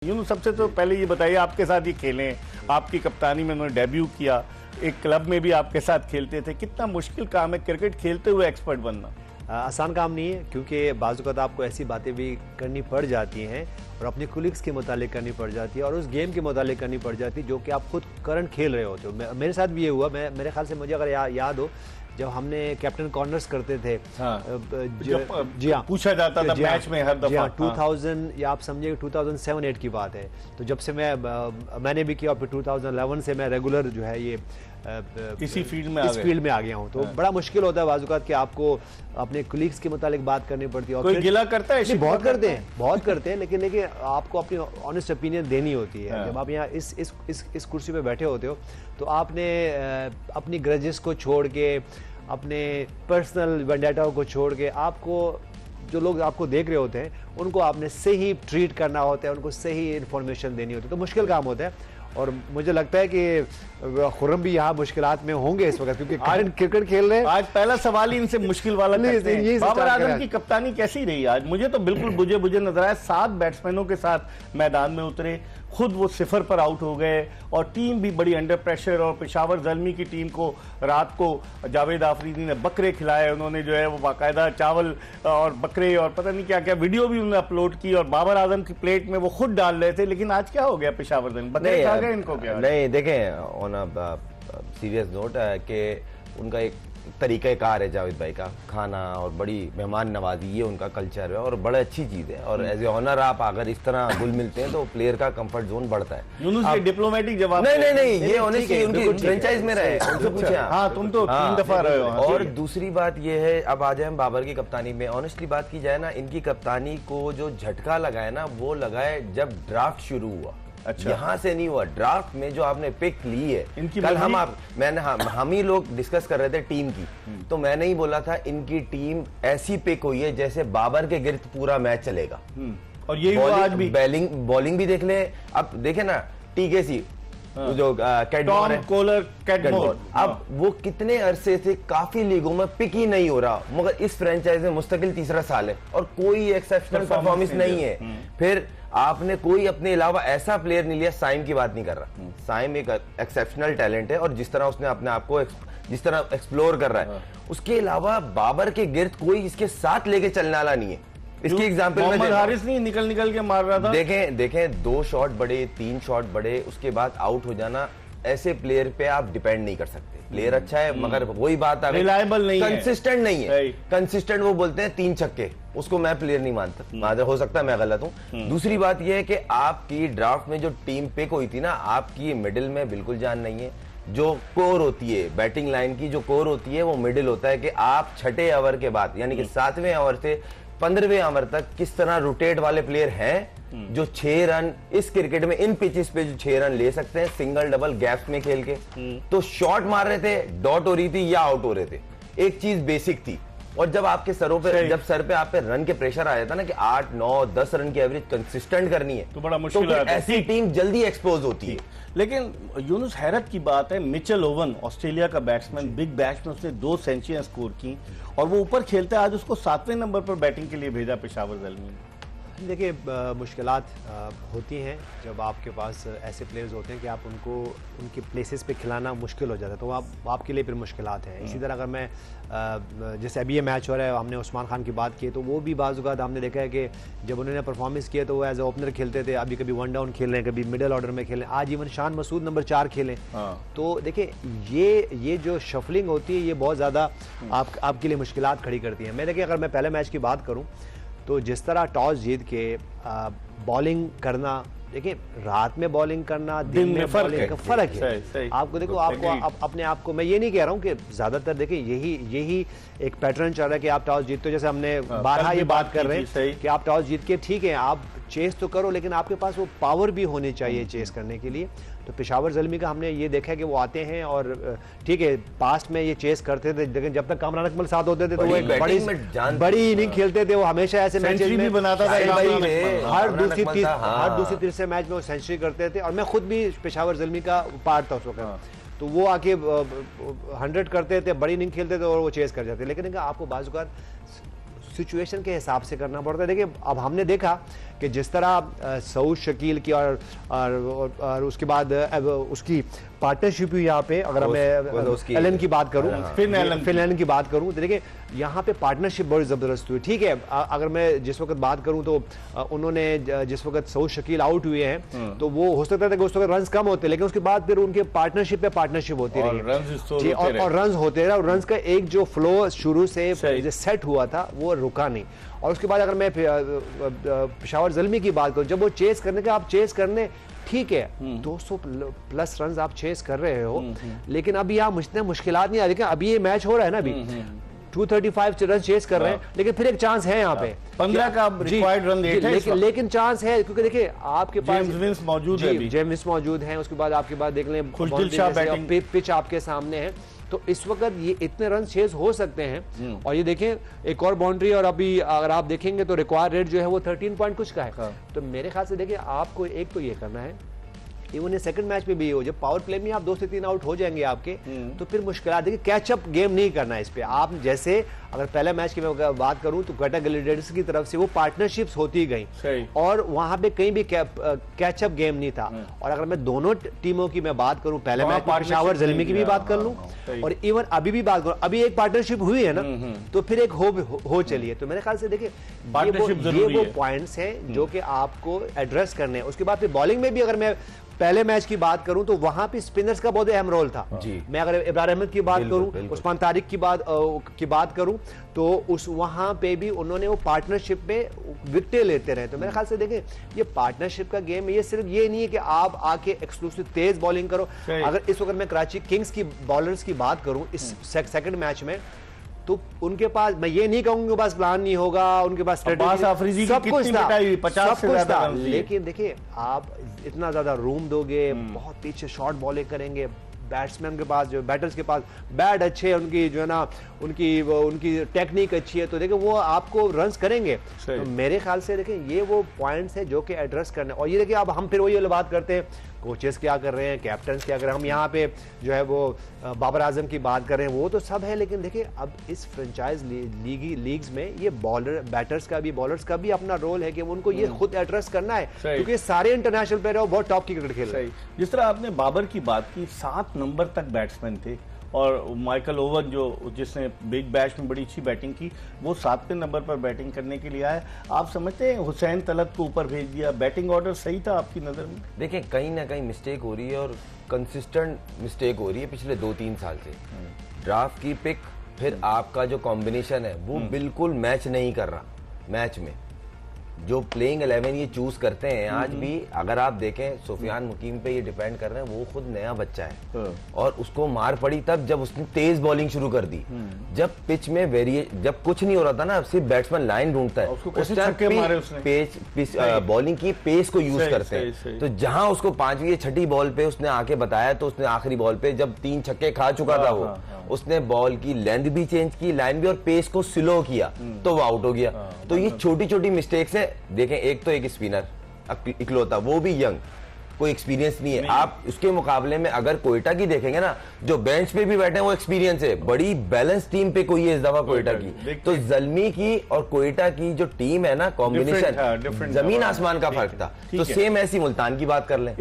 यूनुस, सबसे तो पहले ये बताइए, आपके साथ ये खेलें, आपकी कप्तानी में उन्होंने डेब्यू किया, एक क्लब में भी आपके साथ खेलते थे, कितना मुश्किल काम है क्रिकेट खेलते हुए एक्सपर्ट बनना? आसान काम नहीं है, क्योंकि बाज़-औक़ात आपको ऐसी बातें भी करनी पड़ जाती हैं और अपने कुलीग्स के मुतालिक करनी पड़ जाती है और उस गेम के मुतालिक करनी पड़ जाती है जो कि आप खुद करंट खेल रहे होते हो। मेरे साथ भी ये हुआ। मेरे ख्याल से मुझे अगर याद हो, जब हमने कैप्टन कॉर्नर्स करते थे, जी हाँ, पूछा जाता था मैच में हर दफा। 2000 या आप समझिए 2007-8 की बात है। तो जब से मैंने भी किया, फिर 2011 से मैं रेगुलर जो है ये इसी फील्ड में आ गया हूँ। तो बड़ा मुश्किल होता है बाज़-औक़ात कि आपको अपने कोलीग्स के मुतालिक बात करनी पड़ती है। और कोई गिला करता है? बहुत करते हैं, लेकिन आपको अपनी ऑनेस्ट ओपिनियन देनी होती है। जब आप यहाँ इस कुर्सी पे बैठे होते हो तो आपने अपनी ग्रजेस को छोड़ के, अपने पर्सनल वेंडेटाओं को छोड़ के, आपको जो लोग आपको देख रहे होते हैं उनको आपने सही ट्रीट करना होता है, उनको सही इन्फॉर्मेशन देनी होती है। तो मुश्किल काम होता है और मुझे लगता है कि खुर्रम भी यहाँ मुश्किलात में होंगे इस वक्त, क्योंकि क्रिकेट खेल रहे हैं। आज पहला सवाल ही इनसे मुश्किल वाला करते हैं। बाबर आजम की कप्तानी कैसी रही आज? मुझे तो बिल्कुल बुझे नजर आया। 7 बैट्समैनों के साथ मैदान में उतरे, खुद वो 0 पर आउट हो गए और टीम भी बड़ी अंडर प्रेशर। और पेशावर ज़ल्मी की टीम को रात को जावेद आफरीदी ने बकरे खिलाए, उन्होंने जो है वो बाकायदा चावल और बकरे और पता नहीं क्या क्या वीडियो भी उन्होंने अपलोड की और बाबर आजम की प्लेट में वो खुद डाल रहे थे। लेकिन आज क्या हो गया पेशावर ज़ल्मी? बकरे खा गए इनको क्या? नहीं, देखें, ऑन अ सीरियस नोट कि उनका एक तरीक़ाकार है जावेद भाई का, खाना और बड़ी मेहमान नवाजी, ये उनका कल्चर है और बड़ा अच्छी चीज़ है। और एज ए ऑनर आप अगर इस तरह घुल मिलते हैं तो प्लेयर का कंफर्ट जोन बढ़ता है। यूनुस ये डिप्लोमेटिक जवाब नहीं, ये ऑनेस्टली उनकी फ्रेंचाइज में रहे, उनसे पूछे। हाँ, तुम तो 3 दफा रहे हो। और दूसरी बात ये है, अब आ जाए हम बाबर की कप्तानी में। ऑनेस्टली बात की जाए ना, इनकी कप्तानी को जो झटका लगा है ना, वो लगा है जब ड्राफ्ट शुरू हुआ। अच्छा, यहाँ से नहीं हुआ। ड्राफ्ट में जो आपने पिक ली है, इनकी कल हम ही लोग डिस्कस कर रहे थे टीम की, तो मैंने ही बोला था इनकी टीम ऐसी पिक हुई है जैसे बाबर के गिर्द पूरा मैच चलेगा। और यही हुआ आज भी। बॉलिंग भी देख ले, अब देखे ना टीकेसी जो कैटमोर, अब वो कितने अरसे से काफी लीगों में पिक ही नहीं हो रहा, मगर इस फ्रेंचाइज में मुस्तकिल 3रा साल है और कोई एक्सेप्शनल परफॉर्मेंस नहीं है। फिर आपने कोई अपने अलावा ऐसा प्लेयर नहीं लिया। साइम की बात नहीं कर रहा, साइम एक एक्सेप्शनल टैलेंट है और जिस तरह उसने अपने आप को जिस तरह एक्सप्लोर कर रहा है, उसके अलावा बाबर के गिर्द कोई इसके साथ लेके चलने वाला नहीं है। इसकी एग्जांपल में हारिस नहीं निकल के मार रहा था। देखें 2 शॉट बड़े, 3 शॉट बड़े, उसके बाद आउट हो जाना, ऐसे प्लेयर पे आप डिपेंड नहीं कर सकते। प्लेयर अच्छा है मगर वही बात आ गई, रिलायबल नहीं है, कंसिस्टेंट नहीं है। कंसिस्टेंट वो बोलते हैं 3 छक्के, उसको मैं प्लेयर नहीं मानता। हो सकता है मैं गलत हूं। दूसरी बात यह है कि आपकी ड्राफ्ट में जो टीम पिक हुई थी ना, आपकी मिडिल में बिल्कुल जान नहीं है। जो कोर होती है बैटिंग लाइन की, जो कोर होती है वो मिडिल होता है कि आप 6ठे ओवर के बाद यानी कि 7वें ओवर से 15वें ओवर तक किस तरह रोटेट वाले प्लेयर हैं जो 6 रन इस क्रिकेट में इन पिचेस पे जो 6 रन ले सकते हैं सिंगल डबल गैप्स में खेल के। तो शॉट मार रहे थे, डॉट हो रही थी या आउट हो रहे थे, एक चीज बेसिक थी। और जब आपके सरों पे, जब सर पे आप पे रन के प्रेशर आया था ना कि 8, 9, 10 रन की एवरेज कंसिस्टेंट करनी है, तो बड़ा मुश्किल है। ऐसी टीम जल्दी एक्सपोज होती है। लेकिन यूनुस, हैरत की बात है, मिचेल ओवन ऑस्ट्रेलिया का बैट्समैन, बिग बैश में उसने 2 सेंचुरियां स्कोर की और वो ऊपर खेलते, आज उसको 7वें नंबर पर बैटिंग के लिए भेजा पेशावर ज़ल्मी ने। देखिए, मुश्किलात होती हैं जब आपके पास ऐसे प्लेयर्स होते हैं कि आप उनको उनके प्लेसेस पे खिलाना मुश्किल हो जाता है, तो आपके लिए फिर मुश्किलात हैं। इसी तरह अगर मैं जैसे अभी ये मैच हो रहा है, हमने उस्मान खान की बात की, तो वो भी बाज़-औक़ात हमने देखा है कि जब उन्होंने परफॉर्मेंस किया तो वो एज ए ओपनर खेलते थे, अभी कभी 1 डाउन खेल रहे हैं, कभी मिडिल ऑर्डर में खेलें, आज इवन शान मसूद नंबर 4 खेलें। तो देखिए, ये जो शफलिंग होती है ये बहुत ज़्यादा आपके लिए मुश्किलात खड़ी करती है। मैं देखिए, अगर मैं पहले मैच की बात करूँ तो जिस तरह टॉस जीत के बॉलिंग करना, देखिए रात में बॉलिंग करना, दिन में बॉलिंग का फर्क है। आपको देखो, आपको अपने आप को, मैं ये नहीं कह रहा हूँ कि ज्यादातर देखिए यही एक पैटर्न चल रहा है कि आप टॉस जीतते हो। जैसे हमने बारहा ये बात कर रहे हैं कि आप टॉस जीत के, ठीक है, आप चेस तो करो, लेकिन आपके पास वो पावर भी होनी चाहिए चेस करने के लिए। तो पेशावर ज़ल्मी का हमने ये देखा कि वो आते हैं और ठीक है, पास्ट में ये चेस करते थे, लेकिन जब तक कामरान अकमल साथ होते थे तो वो एक बड़ी इनिंग खेलते थे। वो हमेशा ऐसे मैचेस में बनाता था, हर दूसरी तीसरे मैच में वो सेंचुरी करते थे। और मैं खुद भी पेशावर ज़ल्मी का पार्ट था उस वक्त। तो वो आके 100 करते थे, बड़ी इनिंग खेलते थे और वो चेस कर जाते। लेकिन आपको बाज़-औक़ात सिचुएशन के हिसाब से करना पड़ता है। देखिए अब हमने देखा कि जिस तरह सऊद शकील की और उसके बाद उसकी पार्टनरशिप हुई यहाँ पे, अगर मैं एलन की बात करूँ, फिन एलन की बात करूँ, तो देखिए यहाँ पे पार्टनरशिप बड़ी ज़बरदस्त हुई। ठीक है, अगर मैं जिस वक्त बात करूँ तो उन्होंने जिस वक्त सऊद शकील आउट हुए हैं तो वो हो सकता था कि उस वक्त रन्स कम होते, लेकिन उसके बाद फिर उनके पार्टनरशिप पे पार्टनरशिप होती रही और रन्स होते रहे, और रन्स का एक जो फ्लो शुरू से सेट हुआ था वो रुका नहीं। और उसके बाद अगर मैं पेशावर ज़ल्मी की बात करूं, जब वो चेस करने का आप चेस करने, ठीक है 200 प्लस रन आप चेस कर रहे हो, लेकिन अभी यहाँ इतने मुश्किलात नहीं आ रही। अभी ये मैच हो रहा है ना, अभी 235 रन चेस कर रहे हैं, लेकिन फिर एक चांस है यहाँ पे 15 का रिक्वायर्ड रन रेट है, लेकिन चांस है, क्योंकि देखिए आपके पास जेम्स विंस मौजूद है, जेम्स मौजूद हैं, उसके बाद आपके पास देख लें पिच आपके सामने है, तो इस वक्त ये इतने रन चेज हो सकते हैं। और ये देखें एक और बाउंड्री, और अभी अगर आप देखेंगे तो रिक्वायर्ड रेट जो है वो 13 पॉइंट कुछ का है। तो मेरे ख्याल से देखिए आपको एक तो ये करना है, इवन सेकंड मैच में भी हो, जब पावर प्ले में आप 2 से 3 आउट हो जाएंगे आपके, तो फिर मुश्किल देखिए कैचअप गेम नहीं करना है इस पे। आप जैसे अगर पहले मैच की मैं बात करूं तो क्वेटा ग्लैडिएटर्स की तरफ से वो पार्टनरशिप्स होती गई और वहां पे कहीं भी कैचअप गेम नहीं था। और अगर मैं दोनों टीमों की मैं बात करूं, पहले मैच में पेशावर ज़ल्मी की भी बात कर लूं और इवन अभी भी बात करूं, अभी एक पार्टनरशिप हुई है ना, तो फिर एक हो चलिए। तो मेरे ख्याल से देखिए ये वो पॉइंट्स हैं जो कि आपको एड्रेस करने हैं। उसके बाद फिर बॉलिंग में भी अगर मैं पहले मैच की बात करूं तो वहां पे स्पिनर्स का बहुत अहम रोल था। मैं अगर इब्रार अहमद की बात करूं, उस्मान तारिक की बात करूं, तो उस वहां पे भी उन्होंने वो पार्टनरशिप में विकेटें लेते रहे। तो मेरे ख्याल से देखें ये पार्टनरशिप का गेम, ये सिर्फ ये नहीं है कि आप आके एक्सक्लूसिव तेज बॉलिंग करो। अगर इस वक्त मैं कराची किंग्स की बॉलर्स की बात करूं इस सेकंड मैच में, तो उनके पास, मैं ये नहीं कहूंगा उनके पास प्लान नहीं होगा, उनके पास सब कुछ था, लेकिन देखिए आप इतना ज्यादा रूम दोगे, बहुत पीछे शॉर्ट बॉलिंग करेंगे, बैट्समैन के पास जो बैटर्स के पास बैट अच्छे हैं, उनकी जो है ना उनकी टेक्निक अच्छी है, तो देखिए वो आपको रन्स करेंगे। तो मेरे ख्याल से देखिए ये वो पॉइंट्स है जो कि एड्रेस करने। और ये देखिए अब हम फिर वही बात करते हैं कोचेस क्या कर रहे हैं, कैप्टन क्या कर रहे हैं, हम यहाँ पे जो है वो बाबर आजम की बात कर रहे हैं, वो तो सब है, लेकिन देखिए अब इस फ्रेंचाइज लीग्स में ये बैटर्स का भी बॉलर्स का भी अपना रोल है कि उनको ये खुद एड्रेस करना है, क्योंकि सारे इंटरनेशनल प्लेयर बहुत टॉप की क्रिकेट खेल रहे हैं। जिस तरह आपने बाबर की बात की, 7 नंबर तक बैट्समैन थे और माइकल ओवन जो जिसने बिग बैश में बड़ी अच्छी बैटिंग की, वो 7वें नंबर पर बैटिंग करने के लिए आए। आप समझते हैं हुसैन तलब को ऊपर भेज दिया, बैटिंग ऑर्डर सही था आपकी नज़र में? देखिए कहीं ना कहीं मिस्टेक हो रही है और कंसिस्टेंट मिस्टेक हो रही है पिछले 2-3 साल से। ड्राफ्ट की पिक, फिर आपका जो कॉम्बिनेशन है वो बिल्कुल मैच नहीं कर रहा। मैच में जो प्लेइंग 11 ये चूज करते हैं आज भी, अगर आप देखें सुफियान मुकीम पे ये डिपेंड कर रहे हैं, वो खुद नया बच्चा है और उसको मार पड़ी तब जब उसने तेज बॉलिंग शुरू कर दी। जब पिच में जब कुछ नहीं हो रहा था ना, सिर्फ बैट्समैन लाइन ढूंढता है, बॉलिंग की पेस को यूज करते हैं। तो जहां उसको 5वीं 6ठी बॉल पे उसने आके बताया, तो उसने आखिरी बॉल पे जब 3 छक्के खा चुका था वो, उसने बॉल की लेंथ भी चेंज की, लाइन भी, और पेस को स्लो किया, तो वो आउट हो गया। तो ये छोटी छोटी मिस्टेक्स है। देखें एक तो एक स्पिनर इकलौता, वो भी यंग, कोई एक्सपीरियंस नहीं है। आप उसके मुकाबले में अगर कोयटा की देखेंगे ना, जो बेंच पे भी बैठे हैं वो एक्सपीरियंस है, बड़ी बैलेंस टीम पे कोई है इस दफा कोयटा की। तो ज़ल्मी की और कोयटा की जो टीम है ना, कॉम्बिनेशन जमीन आसमान का फर्क था। तो सेम ऐसी मुल्तान की बात कर लें।